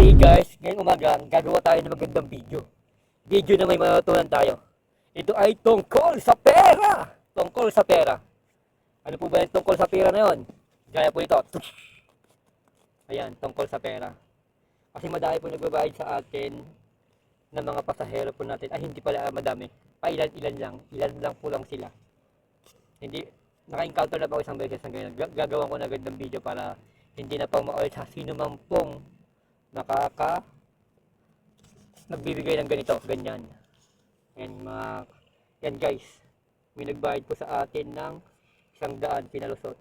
Hey guys, ngayong umaga, gagawa tayo ng magandang video. Video na may matutunan tayo. Ito ay tungkol sa pera! Tungkol sa pera. Ano po ba yung tungkol sa pera na yun? Gaya po ito. Ayan, tungkol sa pera. Kasi madami po nagbabayad sa atin ng mga pasahero po natin. Ay, hindi pala madami. Pailan-ilan lang. Ilan lang po lang sila. Hindi, naka-encounter na pa ako isang beses ng ganyan. Gagawa ko na gandang video para hindi na pang maulit sa sino man pong nagbibigay ng ganito, ganyan. Yan guys, may nagbayad po sa atin ng 100 pinalusot.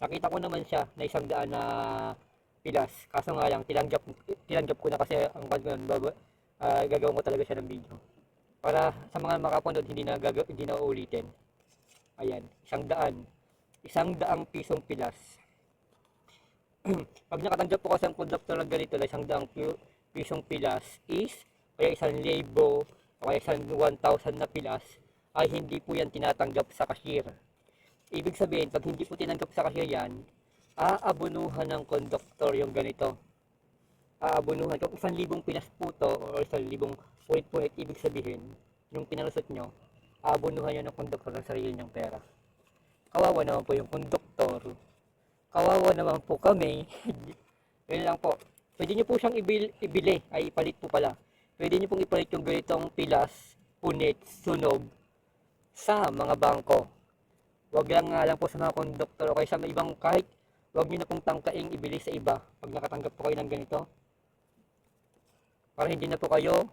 Nakita ko naman siya na 100 na pilas, kaso nga lang tinanggap ko na kasi ang gagawin ko talaga siya ng video para sa mga makapanood, hindi na uulitin. Ayan, 100 pisong pilas. Pag nakatanggap po kasi ang conductor ng ganito na 100 pisong pilas is kaya 1,000 o kaya 1,000 na pilas, ay hindi po yan tinatanggap sa cashier. Ibig sabihin, pag hindi po tinanggap sa cashier yan, aabunuhan ng conductor yung ganito. Aabunuhan. Kung 1,000 pilas po to or 1,000 puwit-puwit, ibig sabihin, yung pinalusot nyo, aabunuhan nyo ng conductor ng sarili nyong pera. Kawawa naman po yung conductor. Kawawa naman po kami. Yun lang po. Pwede nyo po siyang ibili, ay ipalit po pala. Pwede nyo pong ipalit yung ganitong pilas, punit, sunog sa mga bangko. Wag lang nga lang po sa mga konduktor o kaya sa ibang kahit wag nyo na pong tangkaing ibili sa iba pag nakatanggap po kayo ng ganito. Para hindi na po kayo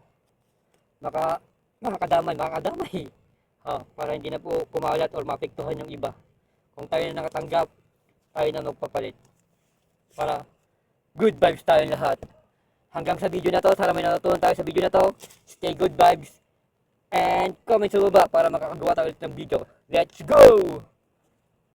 makakadamay. Para hindi na po kumalat or maapektuhan yung iba. Kung tayo na nakatanggap, tayo na magpapalit para good vibes tayo lahat. Hanggang sa video na to, sana may natutunan tayo sa video na to. Stay good vibes and comment sa baba para makakagawa tayo ulit ng video. Let's go!